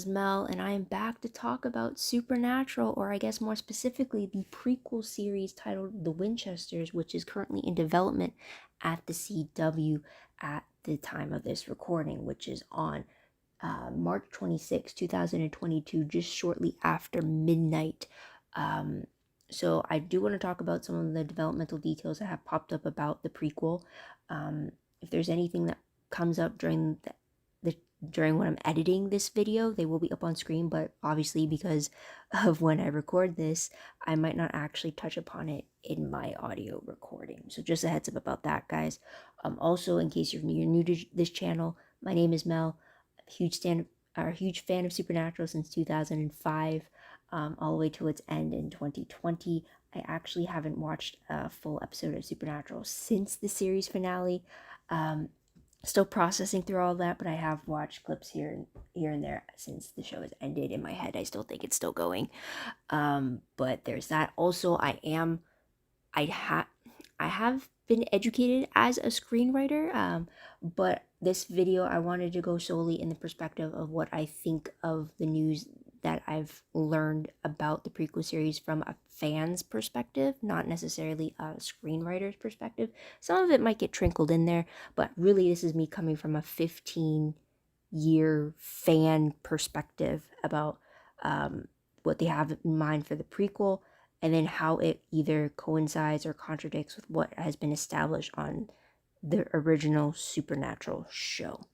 is Mel, and I am back to talk about Supernatural, or I guess more specifically, the prequel series titled The Winchesters, which is currently in development at the CW at the time of this recording, which is on March 26, 2022, just shortly after midnight. So I do want to talk about some of the developmental details that have popped up about the prequel. If there's anything that comes up during during when I'm editing this video, they will be up on screen, but obviously because of when I record this, I might not actually touch upon it in my audio recording. So just a heads up about that, guys. Also, in case you're new to this channel, my name is Mel. Huge fan of Supernatural since 2005, all the way to its end in 2020. I actually haven't watched a full episode of Supernatural since the series finale. Still processing through all that, but I have watched clips here and there since the show has ended. In my head, I still think it's still going. But there's that. Also, I have been educated as a screenwriter, but this video I wanted to go solely in the perspective of what I think of the news that I've learned about the prequel series from a fan's perspective, not necessarily a screenwriter's perspective. Some of it might get trickled in there, but really this is me coming from a 15-year fan perspective about what they have in mind for the prequel, and then how it either coincides or contradicts with what has been established on the original Supernatural show.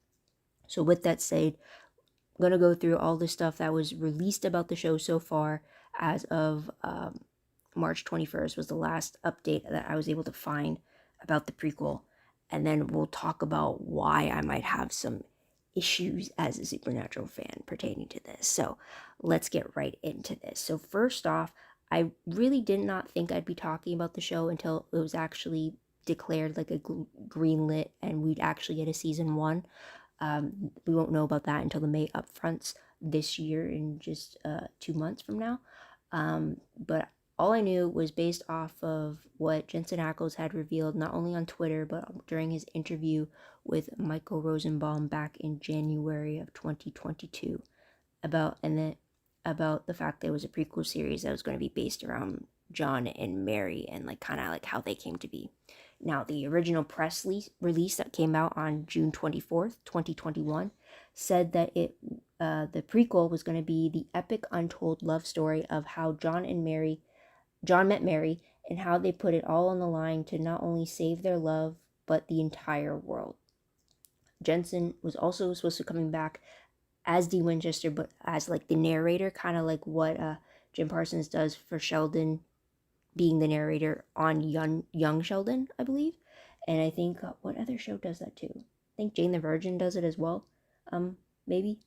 So with that said, I'm going to go through all the stuff that was released about the show so far as of March 21st was the last update that I was able to find about the prequel. And then we'll talk about why I might have some issues as a Supernatural fan pertaining to this. So let's get right into this. So first off, I really did not think I'd be talking about the show until it was actually declared like a greenlit and we'd actually get a season 1. We won't know about that until the May upfronts this year in just 2 months from now. But all I knew was based off of what Jensen Ackles had revealed, not only on Twitter, but during his interview with Michael Rosenbaum back in January of 2022 about the fact there was a prequel series that was going to be based around John and Mary and like kind of like how they came to be. Now, the original press release that came out on June 24th, 2021, said that the prequel was going to be the epic untold love story of how John met Mary and how they put it all on the line to not only save their love, but the entire world. Jensen was also supposed to coming back as D. Winchester, but as like the narrator, kind of like what Jim Parsons does for Sheldon, being the narrator on young Sheldon, I believe. And I think what other show does that too? I think Jane the Virgin does it as well. Maybe.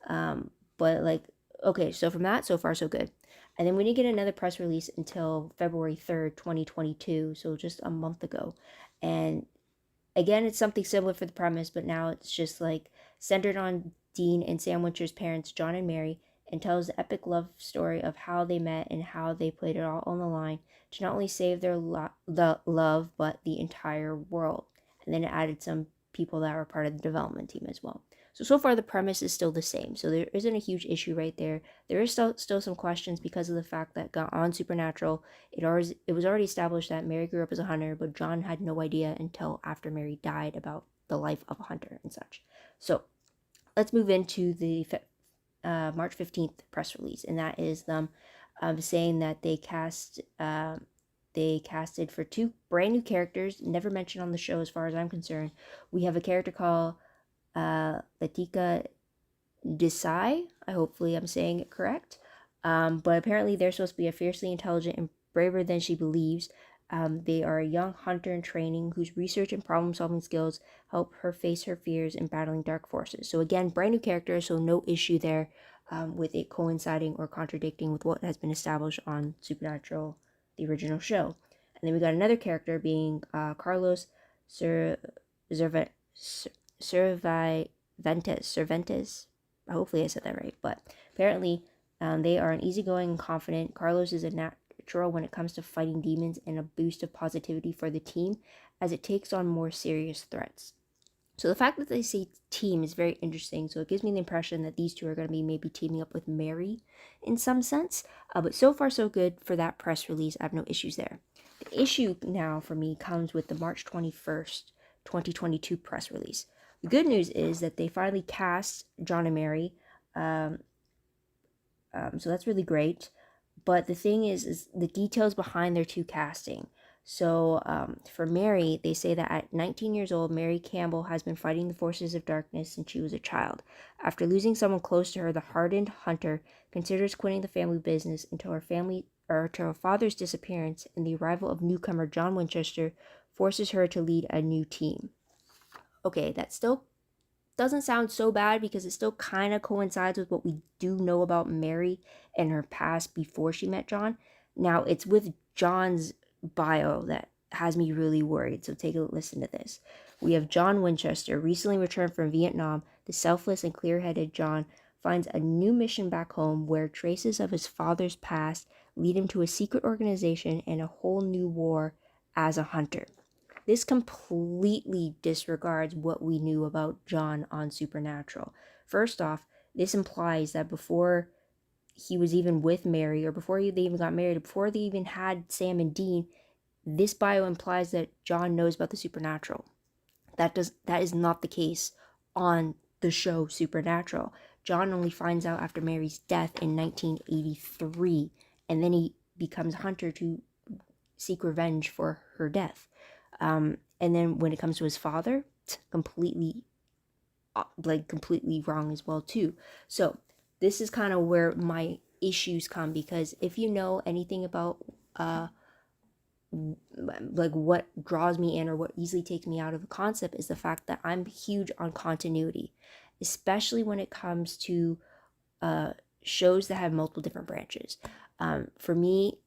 But like, okay, so from that, so far so good. And then we didn't get another press release until February 3rd, 2022, so just a month ago. And again, it's something similar for the premise, but now it's just like centered on Dean and Sam Wincher's parents, John and Mary, and tells the epic love story of how they met and how they played it all on the line to not only save their love, but the entire world. And then it added some people that were part of the development team as well. So far the premise is still the same. So there isn't a huge issue right there. There is still some questions because of the fact that on Supernatural, it was already established that Mary grew up as a hunter, but John had no idea until after Mary died about the life of a hunter and such. So let's move into the March 15th press release, and that is them saying that they casted for 2 brand new characters, never mentioned on the show as far as I'm concerned. We have a character called Latika Desai. Hopefully I'm saying it correct. But apparently they're supposed to be a fiercely intelligent and braver than she believes. They are a young hunter in training whose research and problem-solving skills help her face her fears in battling dark forces. So again, brand new character, so no issue there with it coinciding or contradicting with what has been established on Supernatural, the original show. And then we got another character being Carlos Cervantes. Hopefully I said that right, but apparently they are an easygoing and confident. Carlos is a natural when it comes to fighting demons and a boost of positivity for the team as it takes on more serious threats. So the fact that they say team is very interesting. So it gives me the impression that these two are going to be maybe teaming up with Mary in some sense. But so far so good for that press release. I have no issues there. The issue now for me comes with the March 21st, 2022 press release. The good news is that they finally cast John and Mary. So that's really great. But the thing is the details behind their two casting. So for Mary, they say that at 19 years old, Mary Campbell has been fighting the forces of darkness since she was a child. After losing someone close to her, the hardened hunter considers quitting the family business until her father's disappearance and the arrival of newcomer John Winchester forces her to lead a new team. Okay, that still doesn't sound so bad because it still kind of coincides with what we do know about Mary and her past before she met John. Now, it's with John's bio that has me really worried, so take a listen to this. We have John Winchester, recently returned from Vietnam. The selfless and clear-headed John finds a new mission back home where traces of his father's past lead him to a secret organization and a whole new war as a hunter. This completely disregards what we knew about John on Supernatural. First off, this implies that before he was even with Mary, or before they even got married, or before they even had Sam and Dean, this bio implies that John knows about the Supernatural. That is not the case on the show Supernatural. John only finds out after Mary's death in 1983, and then he becomes a hunter to seek revenge for her death. And then when it comes to his father, completely wrong as well too. So this is kind of where my issues come, because if you know anything about what draws me in or what easily takes me out of a concept, is the fact that I'm huge on continuity, especially when it comes to shows that have multiple different branches. For me,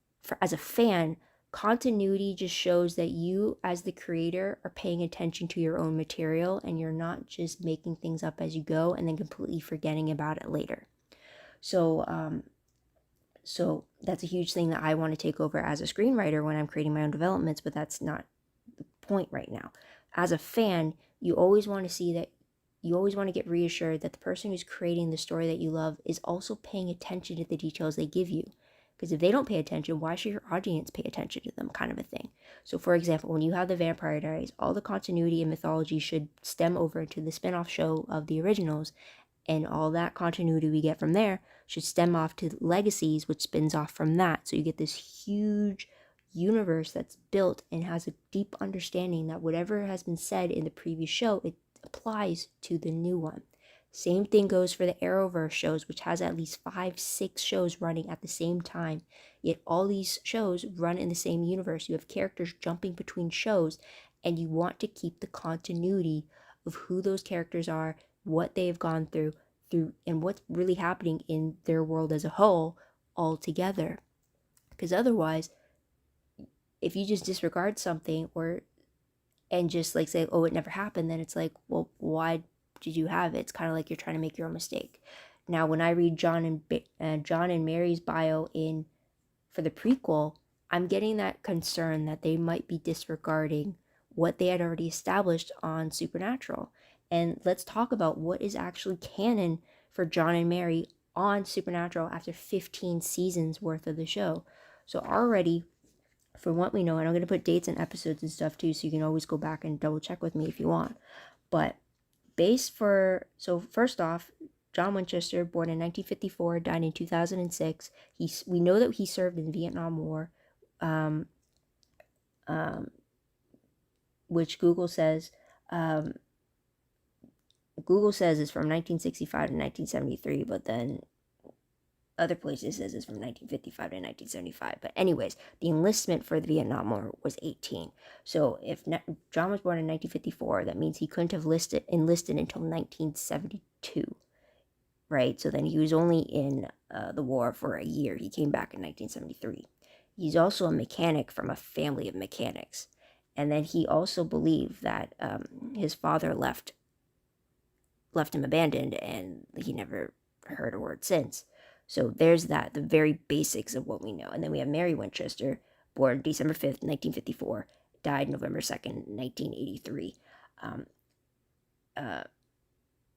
as a fan, continuity just shows that you as the creator are paying attention to your own material and you're not just making things up as you go and then completely forgetting about it later. So that's a huge thing that I want to take over as a screenwriter when I'm creating my own developments, but that's not the point right now. As a fan, you always want to get reassured that the person who's creating the story that you love is also paying attention to the details they give you. Because if they don't pay attention, why should your audience pay attention to them, kind of a thing? So for example, when you have the Vampire Diaries, all the continuity and mythology should stem over into the spin-off show of the originals, and all that continuity we get from there should stem off to Legacies, which spins off from that. So you get this huge universe that's built and has a deep understanding that whatever has been said in the previous show, it applies to the new one. Same thing goes for the Arrowverse shows, which has at least 5-6 shows running at the same time. Yet all these shows run in the same universe. You have characters jumping between shows, and you want to keep the continuity of who those characters are, what they've gone through, and what's really happening in their world as a whole, all together. Because otherwise, if you just disregard something and just say, oh, it never happened, then it's like, well, why did you have it? It's kind of like you're trying to make your own mistake. Now, when I read John and Mary's bio for the prequel, I'm getting that concern that they might be disregarding what they had already established on Supernatural. And let's talk about what is actually canon for John and Mary on Supernatural after 15 seasons worth of the show. So already, from what we know, and I'm going to put dates and episodes and stuff too, so you can always go back and double check with me if you want. But first off, John Winchester, born in 1954, died in 2006. We know that he served in the Vietnam War, which Google says is from 1965 to 1973, but then other places says it's from 1955 to 1975. But anyways, the enlistment for the Vietnam War was 18. So if John was born in 1954, that means he couldn't have enlisted until 1972, right? So then he was only in the war for a year. He came back in 1973. He's also a mechanic from a family of mechanics. And then he also believed that his father left him abandoned, and he never heard a word since. So there's that, the very basics of what we know. And then we have Mary Winchester, born December 5th, 1954, died November 2nd, 1983.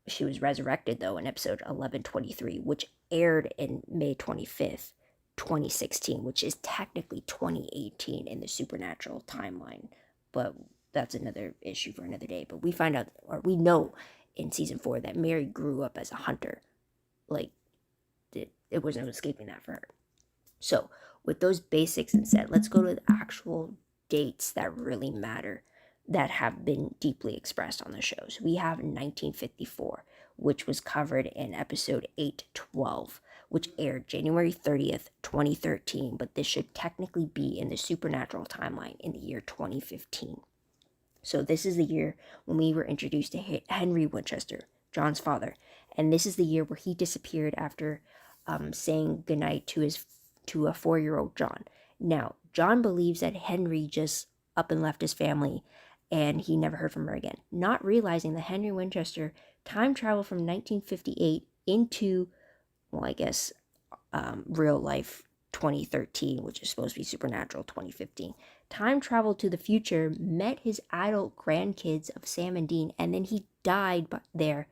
she was resurrected, though, in episode 1123, which aired in May 25th, 2016, which is technically 2018 in the supernatural timeline. But that's another issue for another day. But we find out, or we know in season 4, that Mary grew up as a hunter. Like, it was no escaping that for her. So, with those basics instead, let's go to the actual dates that really matter, that have been deeply expressed on the show. So we have 1954, which was covered in episode 812, which aired January 30th, 2013, but this should technically be in the supernatural timeline in the year 2015. So this is the year when we were introduced to Henry Winchester, John's father, and this is the year where he disappeared after saying goodnight to a 4-year-old John. Now, John believes that Henry just up and left his family and he never heard from her again, not realizing that Henry Winchester time traveled from 1958 into, well, I guess, real life 2013, which is supposed to be supernatural 2015. Time traveled to the future, met his adult grandkids of Sam and Dean, and then he died there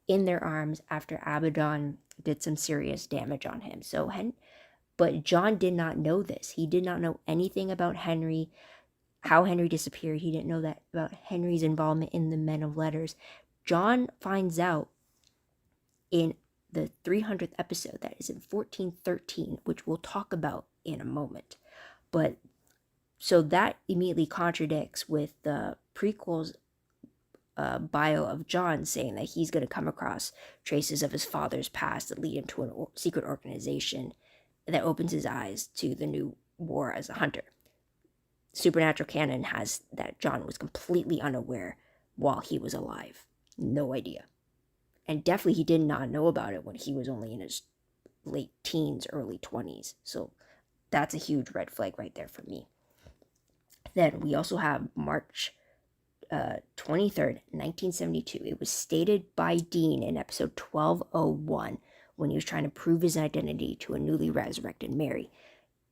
in their arms after Abaddon did some serious damage on him. But John did not know this. He did not know anything about Henry, how Henry disappeared. He didn't know that about Henry's involvement in the Men of Letters. John finds out in the 300th episode, that is in 1413, which we'll talk about in a moment. But so that immediately contradicts with the prequel's bio of John, saying that he's going to come across traces of his father's past that lead him to a secret organization that opens his eyes to the new war as a hunter. Supernatural canon has that John was completely unaware while he was alive. No idea. And definitely he did not know about it when he was only in his late teens, early 20s. So that's a huge red flag right there for me. Then we also have March 23rd, 1972. It was stated by Dean in episode 1201 when he was trying to prove his identity to a newly resurrected Mary.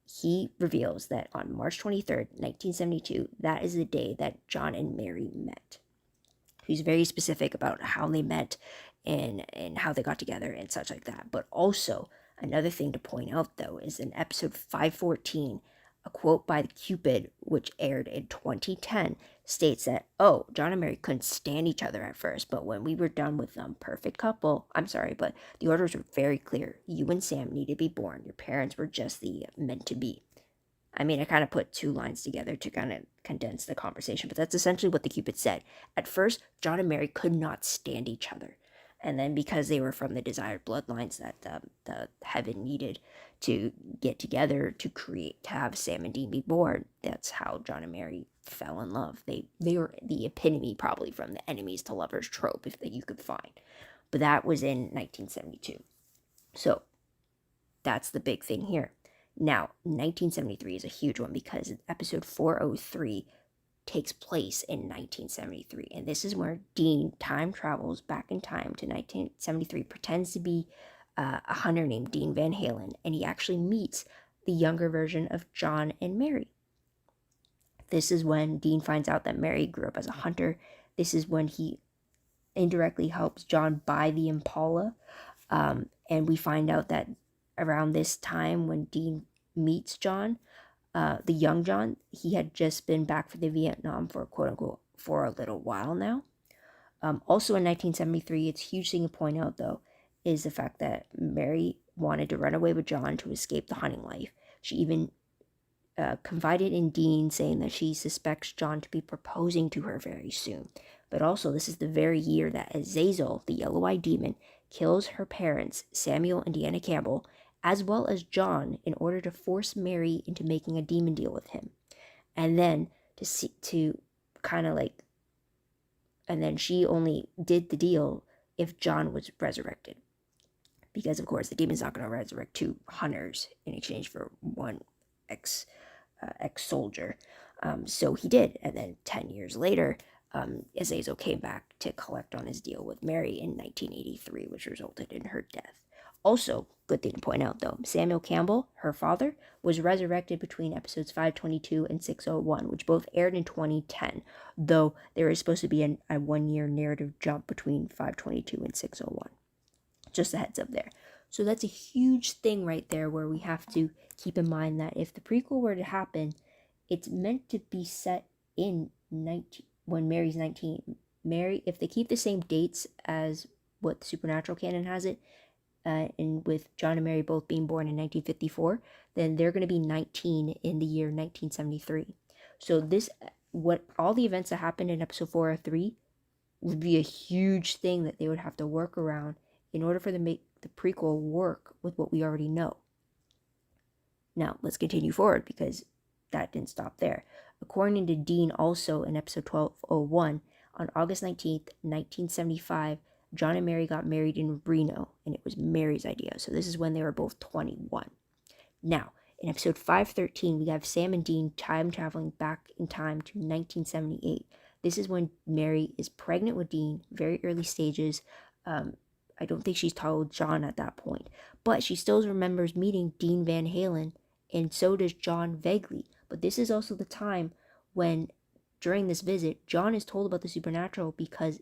He reveals that on March 23rd, 1972, that is the day that John and Mary met. He's very specific about how they met and how they got together and such like that. But also, another thing to point out, though, is in episode 514, a quote by the Cupid, which aired in 2010, states that, oh, John and Mary couldn't stand each other at first, but when we were done with them, perfect couple, I'm sorry, but the orders were very clear. You and Sam need to be born. Your parents were just the meant to be. I mean, I kind of put two lines together to kind of condense the conversation, but that's essentially what the Cupid said. At first, John and Mary could not stand each other. And then because they were from the desired bloodlines that the heaven needed to get together to have Sam and Dean be born, that's how John and Mary fell in love. They were the epitome, probably, from the enemies to lovers trope that you could find. But that was in 1972. So that's the big thing here. Now, 1973 is a huge one because episode 403 takes place in 1973. And this is where Dean time travels back in time to 1973, pretends to be a hunter named Dean Van Halen, and he actually meets the younger version of John and Mary. This is when Dean finds out that Mary grew up as a hunter. This is when he indirectly helps John buy the Impala. And we find out that around this time when Dean meets John, the young John, he had just been back for the Vietnam for quote unquote for a little while now. Also in 1973, it's a huge thing to point out, though, is the fact that Mary wanted to run away with John to escape the hunting life. She even confided in Dean, saying that she suspects John to be proposing to her very soon. But also, this is the very year that Azazel, the yellow-eyed demon, kills her parents, Samuel and Deanna Campbell, as well as John, in order to force Mary into making a demon deal with him. And then and then she only did the deal if John was resurrected. Because, of course, the demon's not going to resurrect two hunters in exchange for one ex-soldier. So he did. And then 10 years later, Azazel came back to collect on his deal with Mary in 1983, which resulted in her death. Also, good thing to point out though, Samuel Campbell, her father, was resurrected between episodes 522 and 601, which both aired in 2010, though there is supposed to be a 1-year narrative jump between 522 and 601. Just a heads up there. So that's a huge thing right there where we have to keep in mind that if the prequel were to happen, it's meant to be set in when Mary's 19. Mary, if they keep the same dates as what the Supernatural canon has it, and with John and Mary both being born in 1954, then they're going to be 19 in the year 1973. So what all the events that happened in episode 4 or 3 would be a huge thing that they would have to work around in order for them to make the prequel work with what we already know. Now, let's continue forward because that didn't stop there. According to Dean, also in episode 1201, on August 19th, 1975, John and Mary got married in Reno, and it was Mary's idea. So this is when they were both 21. Now, in episode 513, we have Sam and Dean time traveling back in time to 1978. This is when Mary is pregnant with Dean, very early stages. I don't think she's told John at that point, but she still remembers meeting Dean Van Halen, and so does John vaguely. But this is also the time when, during this visit, John is told about the supernatural because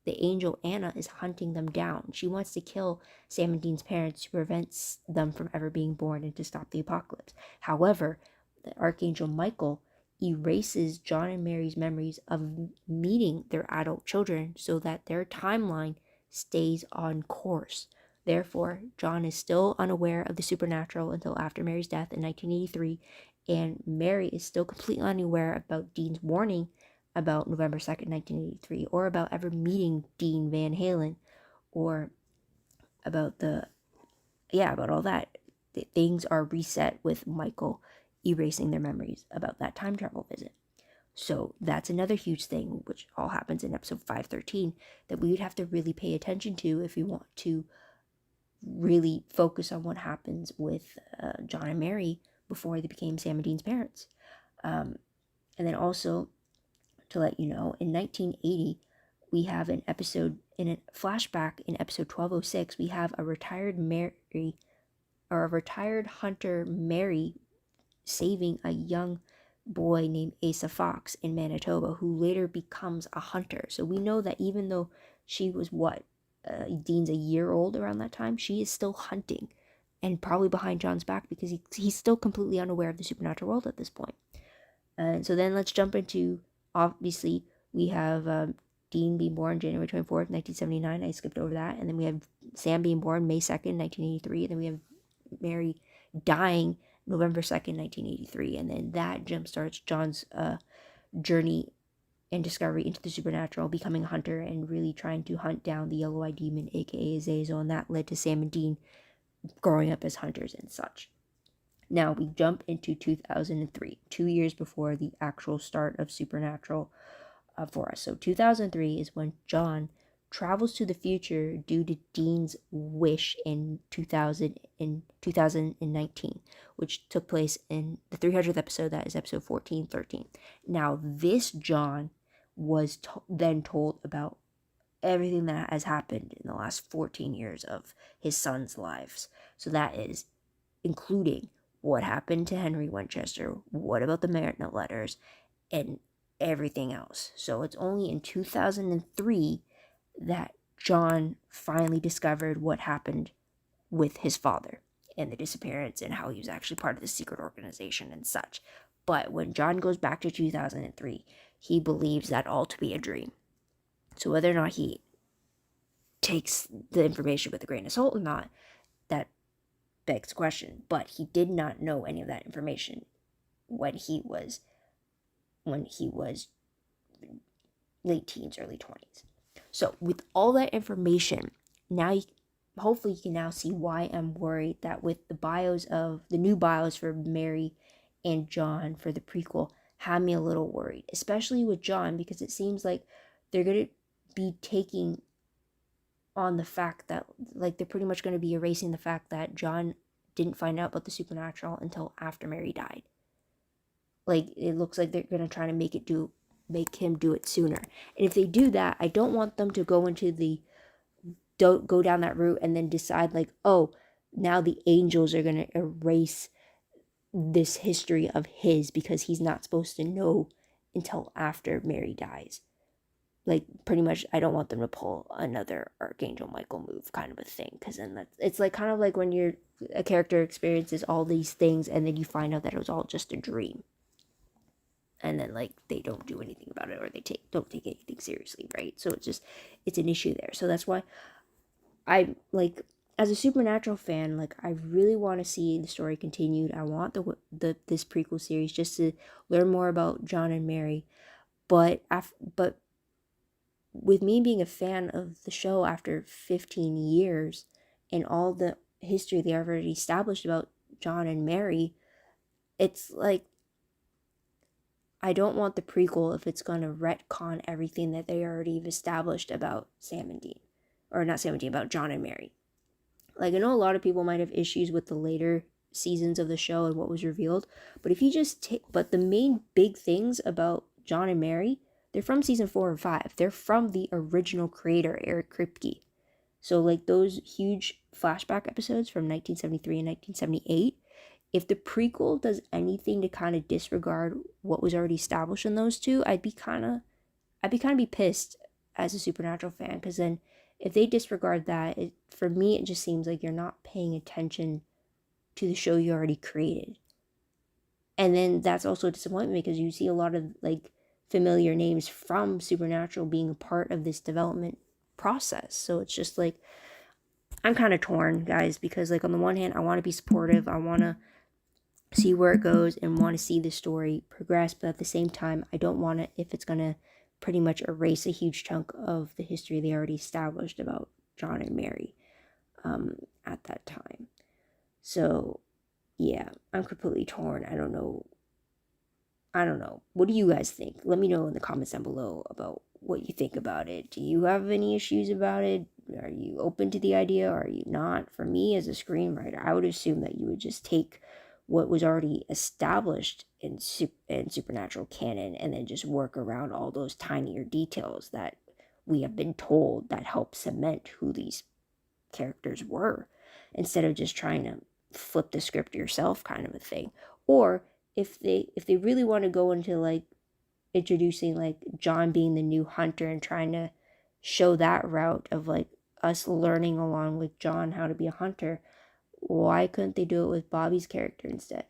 the angel Anna is hunting them down. She wants to kill Sam and Dean's parents to prevent them from ever being born and to stop the apocalypse. However, the archangel Michael erases John and Mary's memories of meeting their adult children so that their timeline stays on course. Therefore, John is still unaware of the supernatural until after Mary's death in 1983, and Mary is still completely unaware about Dean's warning about November 2nd, 1983, or about ever meeting Dean Van Halen, or about about all that. Things are reset with Michael erasing their memories about that time travel visit. So that's another huge thing, which all happens in episode 513, that we would have to really pay attention to if we want to really focus on what happens with John and Mary before they became Sam and Dean's parents. And then also, to let you know, in 1980, we have an episode, in a flashback in episode 1206, we have a retired hunter Mary saving a young boy named Asa Fox in Manitoba, who later becomes a hunter. So we know that even though she was Dean's a year old around that time, she is still hunting, and probably behind John's back because he's still completely unaware of the supernatural world at this point. And so then let's jump into, obviously, we have Dean being born January 24th, 1979. I skipped over that. And then we have Sam being born May 2nd, 1983. And then we have Mary dying November 2nd, 1983. And then that jumpstarts John's journey and discovery into the supernatural, becoming a hunter and really trying to hunt down the yellow-eyed demon, aka Azazel. And that led to Sam and Dean growing up as hunters and such. Now we jump into 2003, 2 years before the actual start of Supernatural for us. So 2003 is when John travels to the future due to Dean's wish in 2019, which took place in the 300th episode, that is episode 1413. Now this John was then told about everything that has happened in the last 14 years of his son's lives. So that is including what happened to Henry Winchester, what about the Martinet letters, and everything else. So it's only in 2003 that John finally discovered what happened with his father and the disappearance and how he was actually part of the secret organization and such. But when John goes back to 2003, he believes that all to be a dream. So whether or not he takes the information with a grain of salt or not, that begs the question. But he did not know any of that information when he was late teens, early 20s. So with all that information, now hopefully you can now see why I'm worried that with the new bios for Mary and John for the prequel had me a little worried, especially with John, because it seems like they're going to be taking on the fact that, like, they're pretty much going to be erasing the fact that John didn't find out about the supernatural until after Mary died. Like, it looks like they're going to try to make him do it sooner. And if they do that, I don't want them to go down that route and then decide, like, oh, now the angels are going to erase this history of his because he's not supposed to know until after Mary dies. Like, pretty much, I don't want them to pull another Archangel Michael move kind of a thing, because then it's like kind of like when a character experiences all these things and then you find out that it was all just a dream, and then like they don't do anything about it, or they don't take anything seriously, right? So it's an issue there. So that's why I like, as a Supernatural fan, like I really want to see the story continued. I want this prequel series just to learn more about John and Mary, but with me being a fan of the show after 15 years and all the history they already established about John and Mary, it's like I don't want the prequel if it's going to retcon everything that they already have established about Sam and Dean. Or not Sam and Dean, about John and Mary. Like, I know a lot of people might have issues with the later seasons of the show and what was revealed, but if you just take, but the main big things about John and Mary, they're from season 4 and 5. They're from the original creator, Eric Kripke. So, like, those huge flashback episodes from 1973 and 1978, if the prequel does anything to kind of disregard what was already established in those two, I'd be kind of be pissed as a Supernatural fan, because then if they disregard that, for me it just seems like you're not paying attention to the show you already created. And then that's also a disappointment, because you see a lot of like familiar names from Supernatural being a part of this development process. So it's just like, I'm kind of torn, guys, because like on the one hand I want to be supportive, I want to see where it goes and want to see the story progress, but at the same time I don't want it if it's going to pretty much erase a huge chunk of the history they already established about John and Mary at that time. So yeah, I'm completely torn. I don't know. What do you guys think? Let me know in the comments down below about what you think about it. Do you have any issues about it? Are you open to the idea, or are you not? For me, as a screenwriter, I would assume that you would just take what was already established in Supernatural canon and then just work around all those tinier details that we have been told that help cement who these characters were, instead of just trying to flip the script yourself kind of a thing. Or if they really want to go into like introducing like John being the new hunter and trying to show that route of like us learning along with John how to be a hunter, why couldn't they do it with Bobby's character instead?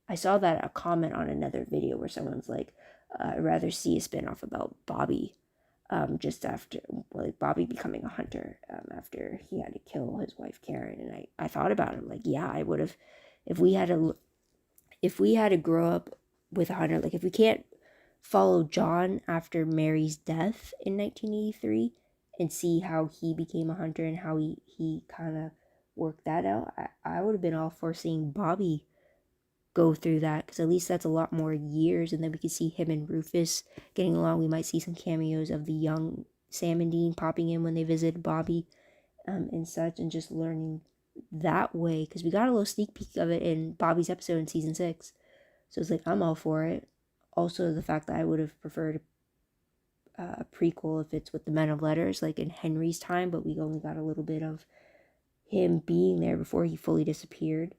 I saw that a comment on another video where someone's like, I'd rather see a spinoff about Bobby, just after, like, Bobby becoming a hunter, after he had to kill his wife Karen. And I thought about it, like, yeah, I would have, if we had to grow up with a hunter, like if we can't follow John after Mary's death in 1983 and see how he became a hunter and how he kind of worked that out, I would have been all for seeing Bobby go through that, because at least that's a lot more years, and then we could see him and Rufus getting along. We might see some cameos of the young Sam and Dean popping in when they visit Bobby, and such, and just learning that way, because we got a little sneak peek of it in Bobby's episode in season 6. So it's like, I'm all for it. Also, the fact that I would have preferred a prequel if it's with the Men of Letters, like in Henry's time, but we only got a little bit of him being there before he fully disappeared.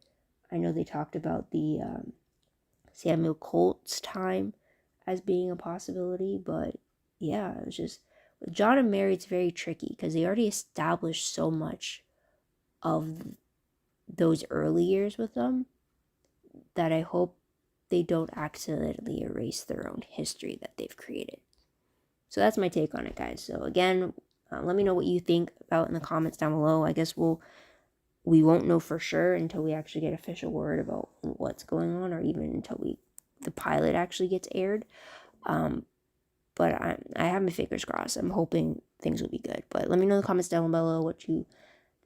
I know they talked about the Samuel Colt's time as being a possibility, but yeah, it was just, with John and Mary, it's very tricky because they already established so much of those early years with them that I hope they don't accidentally erase their own history that they've created. So that's my take on it, guys. So again, let me know what you think about in the comments down below. I guess we won't know for sure until we actually get official word about what's going on, or even until the pilot actually gets aired. But I have my fingers crossed. I'm hoping things will be good. But let me know in the comments down below what you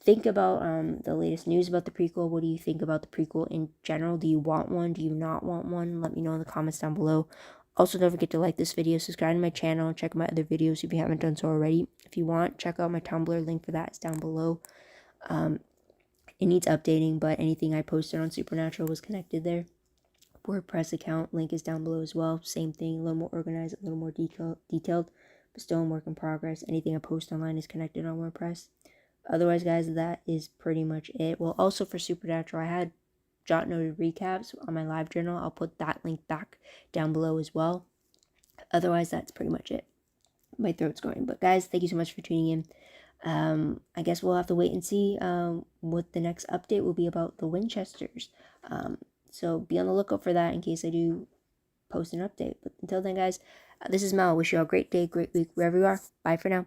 think about the latest news about the prequel. What do you think about the prequel in general? Do you want one? Do you not want one? Let me know in the comments down below. Also, don't forget to like this video, subscribe to my channel, and check my other videos if you haven't done so already. If you want, check out my Tumblr. Link for that is down below. It needs updating, but anything I posted on Supernatural was connected there. WordPress account link is down below as well. Same thing, a little more organized, a little more detailed, but still in work in progress. Anything I post online is connected on WordPress. Otherwise, guys, that is pretty much it. Well, also for Supernatural, I had jot noted recaps on my live journal. I'll put that link back down below as well. Otherwise, that's pretty much it. My throat's going. But guys, thank you so much for tuning in. I guess we'll have to wait and see what the next update will be about the Winchesters. So be on the lookout for that in case I do post an update. But until then, guys, this is Mel. I wish you all a great day, great week, wherever you are. Bye for now.